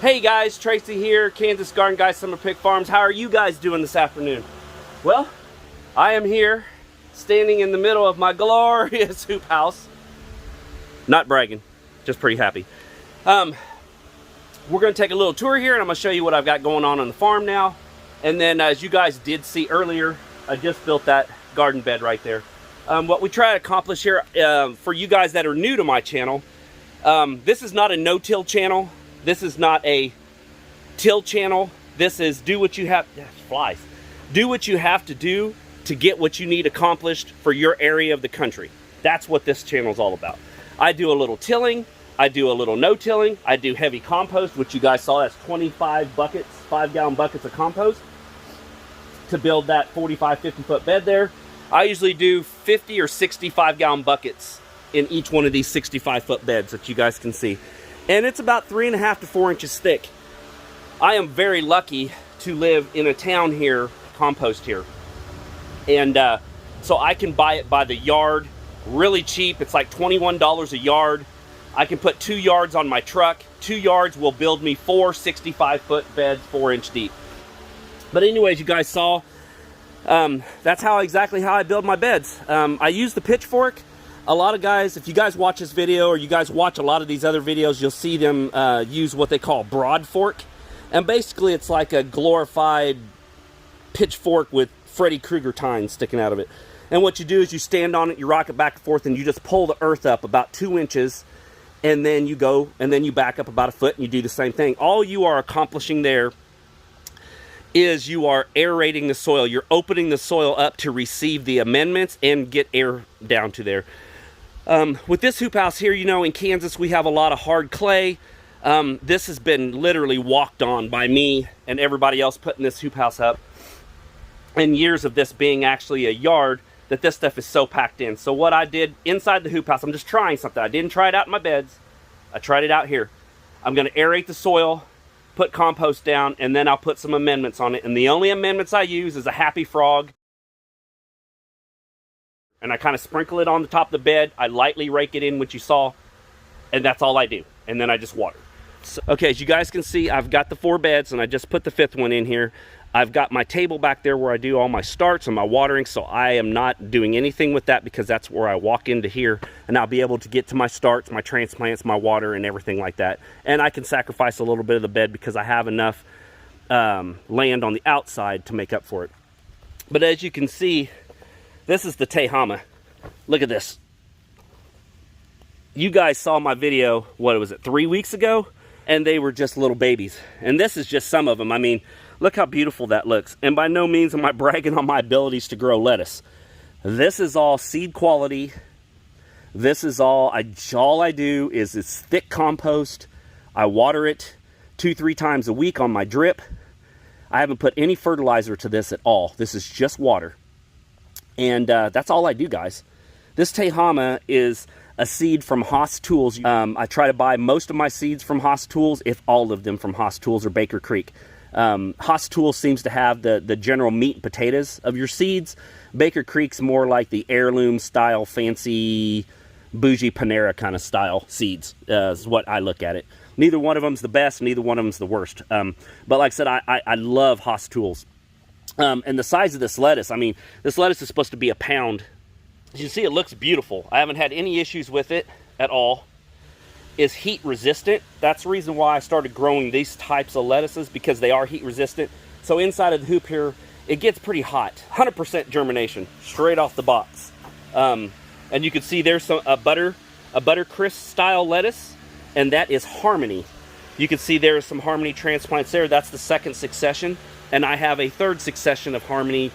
Hey guys, Tracy here, Kansas Garden Guy, Summer Pig Farms. How are you guys doing this afternoon? Well, I am here, standing in the middle of my glorious hoop house. Not bragging, just pretty happy. We're going to take a little tour here, and I'm going to show you what I've got going on the farm now. And then, as you guys did see earlier, I just built that garden bed right there. What we try to accomplish here, for you guys that are new to my channel, this is not a no-till channel. This is not a till channel. This is do what you have, flies. Do what you have to do to get what you need accomplished for your area of the country. That's what this channel is all about. I do a little tilling. I do a little no-tilling. I do heavy compost, which you guys saw. That's 25 buckets, 5-gallon buckets of compost to build that 45, 50-foot bed there. I usually do 50 or 65-gallon buckets in each one of these 65-foot beds that you guys can see. And it's about 3.5 to 4 inches thick. I am very lucky to live in a town here, compost here. And so I can buy it by the yard, really cheap. It's like $21 a yard. I can put 2 yards on my truck. 2 yards will build me 4 65-foot beds, 4-inch deep. But anyways, you guys saw, that's exactly how I build my beds. I use the pitchfork. A lot of guys, if you guys watch this video or you guys watch a lot of these other videos, you'll see them use what they call broad fork. And basically it's like a glorified pitchfork with Freddy Krueger tines sticking out of it. And what you do is you stand on it, you rock it back and forth, and you just pull the earth up about 2 inches, and then you go, and then you back up about 1 foot, and you do the same thing. All you are accomplishing there is you are aerating the soil. You're opening the soil up to receive the amendments and get air down to there. With this hoop house here, you know, in Kansas, we have a lot of hard clay. This has been literally walked on by me and everybody else putting this hoop house up. And years of this being actually a yard, that this stuff is so packed in. So what I did inside the hoop house, I'm just trying something. I didn't try it out in my beds. I tried it out here. I'm going to aerate the soil, put compost down, and then I'll put some amendments on it. And the only amendments I use is a happy frog. And I kind of sprinkle it on the top of the bed. I lightly rake it in, what you saw. And that's all I do. And then I just water. So, okay, as you guys can see, I've got the 4 beds, and I just put the 5th one in here. I've got my table back there where I do all my starts and my watering, so I am not doing anything with that because that's where I walk into here, and I'll be able to get to my starts, my transplants, my water, and everything like that. And I can sacrifice a little bit of the bed because I have enough land on the outside to make up for it. But as you can see, this is the Tehama. Look at this. You guys saw my video, what was it, 3 weeks ago? And they were just little babies. And this is just some of them. I mean, look how beautiful that looks. And by no means am I bragging on my abilities to grow lettuce. This is all seed quality. This is all I do is it's thick compost. I water it 2-3 times a week on my drip. I haven't put any fertilizer to this at all. This is just water. And that's all I do, guys. This Tehama is a seed from Haas Tools. I try to buy most of my seeds from Haas Tools, if all of them from Haas Tools or Baker Creek. Haas Tools seems to have the general meat and potatoes of your seeds. Baker Creek's more like the heirloom style, fancy, bougie Panera kind of style seeds, is what I look at it. Neither one of them's the best, neither one of them's the worst. But like I said, I love Haas Tools. And the size of this lettuce, I mean, this lettuce is supposed to be a pound. As you see, it looks beautiful. I haven't had any issues with it at all. It's heat resistant. That's the reason why I started growing these types of lettuces, because they are heat resistant. So inside of the hoop here, it gets pretty hot. 100% germination, straight off the box. And you can see there's a Buttercrisp style lettuce, and that is Harmony. You can see there's some Harmony transplants there. That's the 2nd succession. And I have a 3rd succession of Harmony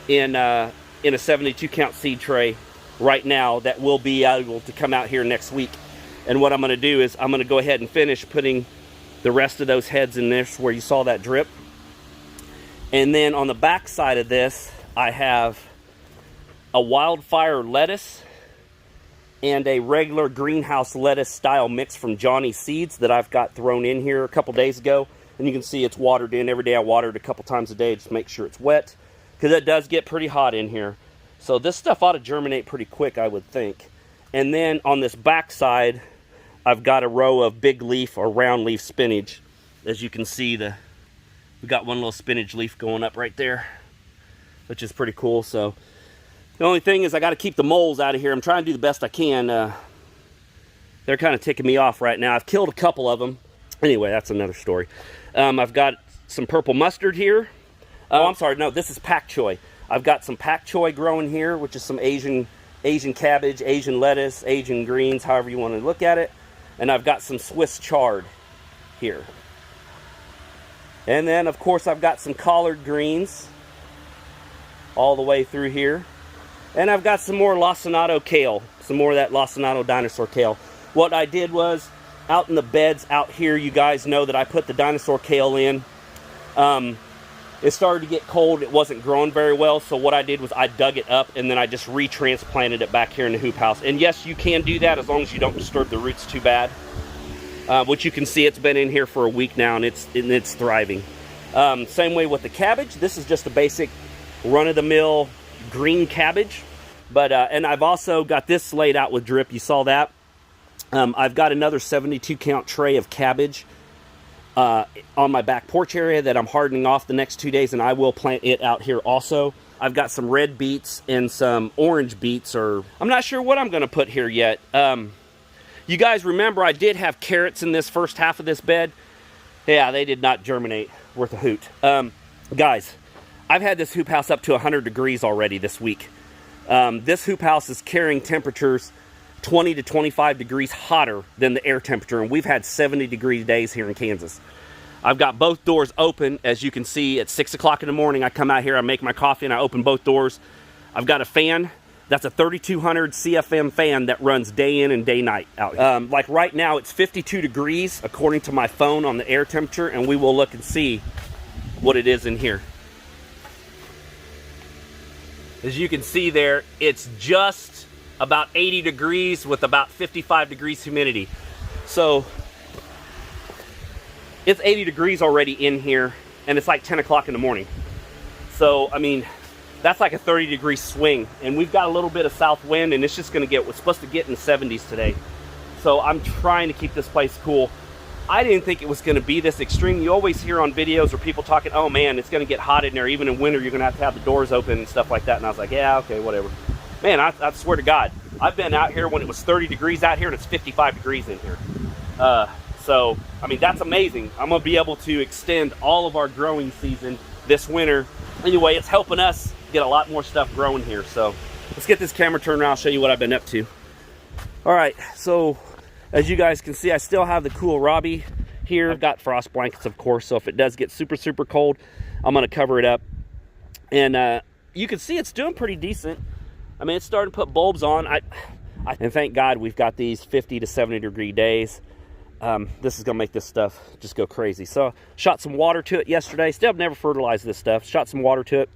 in a 72 count seed tray right now that will be able to come out here next week. And what I'm going to do is I'm going to go ahead and finish putting the rest of those heads in this where you saw that drip. And then on the back side of this, I have a wildfire lettuce and a regular greenhouse lettuce style mix from Johnny Seeds that I've got thrown in here a couple days ago. And you can see it's watered in. Every day I water it a couple times a day just to make sure it's wet, because it does get pretty hot in here. So this stuff ought to germinate pretty quick, I would think. And then on this back side, I've got a row of big leaf or round leaf spinach. As you can see, we got one little spinach leaf going up right there, which is pretty cool. So the only thing is I got to keep the moles out of here. I'm trying to do the best I can. They're kind of ticking me off right now. I've killed a couple of them. Anyway, that's another story. I've got some purple mustard here. Oh, I'm sorry, no, this is pak choi. I've got some pak choi growing here, which is some Asian cabbage, Asian lettuce, Asian greens, however you want to look at it. And I've got some Swiss chard here. And then, of course, I've got some collard greens all the way through here. And I've got some more lacinato kale, some more of that lacinato dinosaur kale. What I did was, out in the beds out here, you guys know that I put the dinosaur kale in. It started to get cold. It wasn't growing very well. So what I did was I dug it up and then I just retransplanted it back here in the hoop house. And yes, you can do that as long as you don't disturb the roots too bad. Which you can see, it's been in here for a week now and it's thriving. Same way with the cabbage. This is just a basic run-of-the-mill green cabbage. But and I've also got this laid out with drip. You saw that. I've got another 72 count tray of cabbage on my back porch area that I'm hardening off the next 2 days, and I will plant it out here also. I've got some red beets and some orange beets, or I'm not sure what I'm going to put here yet. You guys remember I did have carrots in this first half of this bed. Yeah, they did not germinate worth a hoot. Guys, I've had this hoop house up to 100 degrees already this week. This hoop house is carrying temperatures 20 to 25 degrees hotter than the air temperature, and we've had 70 degree days here in Kansas. I've got both doors open. As you can see, at 6 o'clock in the morning, I come out here, I make my coffee, and I open both doors. I've got a fan. That's a 3200 CFM fan that runs day in and day night out here. Like right now, it's 52 degrees according to my phone on the air temperature, and we will look and see what it is in here. As you can see there, it's just about 80 degrees with about 55 degrees humidity. So it's 80 degrees already in here, and it's like 10 o'clock in the morning. So, I mean, that's like a 30-degree swing, and we've got a little bit of south wind, and it's just gonna we're supposed to get in the 70s today. So I'm trying to keep this place cool. I didn't think it was gonna be this extreme. You always hear on videos where people talking, oh man, it's gonna get hot in there. Even in winter, you're gonna have to have the doors open and stuff like that. And I was like, yeah, okay, whatever. Man, I swear to God, I've been out here when it was 30 degrees out here, and it's 55 degrees in here. So, I mean, that's amazing. I'm gonna be able to extend all of our growing season this winter. Anyway, it's helping us get a lot more stuff growing here. So let's get this camera turned around, I'll show you what I've been up to. All right, so as you guys can see, I still have the kohlrabi here. I've got frost blankets, of course, so if it does get super, super cold, I'm gonna cover it up. And you can see it's doing pretty decent. I mean, it's starting to put bulbs on. And thank God we've got these 50 to 70 degree days. This is gonna make this stuff just go crazy. So shot some water to it yesterday. Still have never fertilized this stuff. Shot some water to it,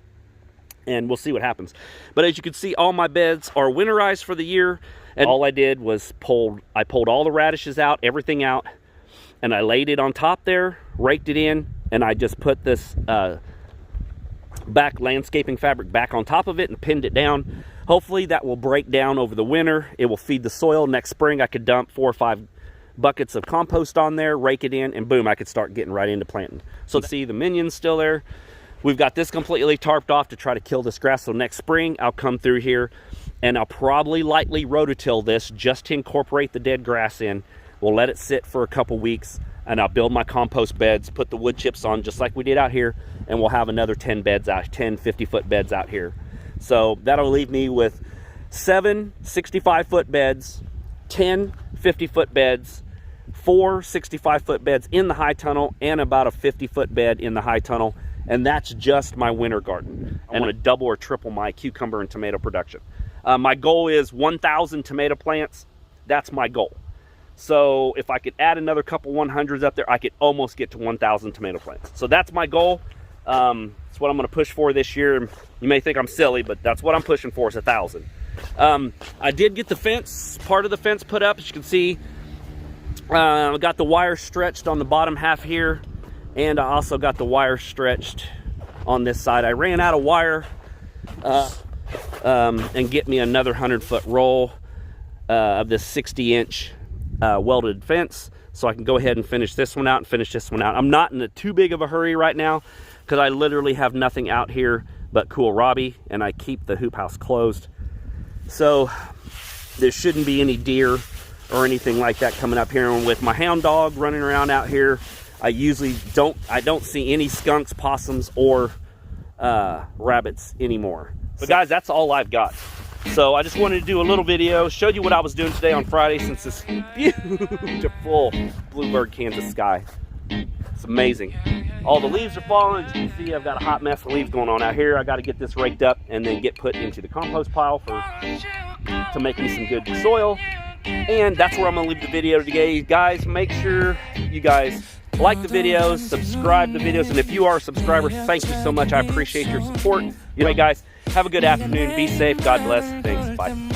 and we'll see what happens. But as you can see, all my beds are winterized for the year, and all I did was I pulled all the radishes out, everything out, and I laid it on top there, raked it in, and I just put this back landscaping fabric back on top of it and pinned it down. Hopefully that will break down over the winter. It will feed the soil. Next spring I could dump 4 or 5 buckets of compost on there, rake it in, and boom, I could start getting right into planting. So see the minions still there. We've got this completely tarped off to try to kill this grass. So next spring I'll come through here and I'll probably lightly rototill this just to incorporate the dead grass in. We'll let it sit for a couple weeks, and I'll build my compost beds, put the wood chips on just like we did out here, and we'll have another 10 beds out, 10 50-foot beds out here. So that'll leave me with 7 65-foot beds, 10 50-foot beds, 4 65-foot beds in the high tunnel, and about a 50-foot bed in the high tunnel. And that's just my winter garden. I want to double or triple my cucumber and tomato production. My goal is 1,000 tomato plants. That's my goal. So if I could add another couple 100s up there, I could almost get to 1,000 tomato plants. So that's my goal. That's what I'm going to push for this year. You may think I'm silly, but that's what I'm pushing for, is 1,000. I did get the fence, part of the fence put up. As you can see, I got the wire stretched on the bottom half here, and I also got the wire stretched on this side. I ran out of wire and get me another 100-foot roll of this 60-inch welded fence. so I can go ahead and finish this one out and finish this one out. I'm not in too big of a hurry right now because I literally have nothing out here but kohlrabi, and I keep the hoop house closed. So there shouldn't be any deer or anything like that coming up here. And with my hound dog running around out here, I usually don't see any skunks, possums, or rabbits anymore. But guys, that's all I've got. So I just wanted to do a little video, showed you what I was doing today on Friday since this beautiful bluebird Kansas sky. It's amazing. All the leaves are falling. As you can see, I've got a hot mess of leaves going on out here. I got to get this raked up and then get put into the compost pile to make me some good soil. And that's where I'm going to leave the video today. Guys, make sure you guys like the videos, subscribe to the videos, and if you are a subscriber, thank you so much. I appreciate your support. Anyway, guys, have a good afternoon. Be safe. God bless. Thanks. Bye.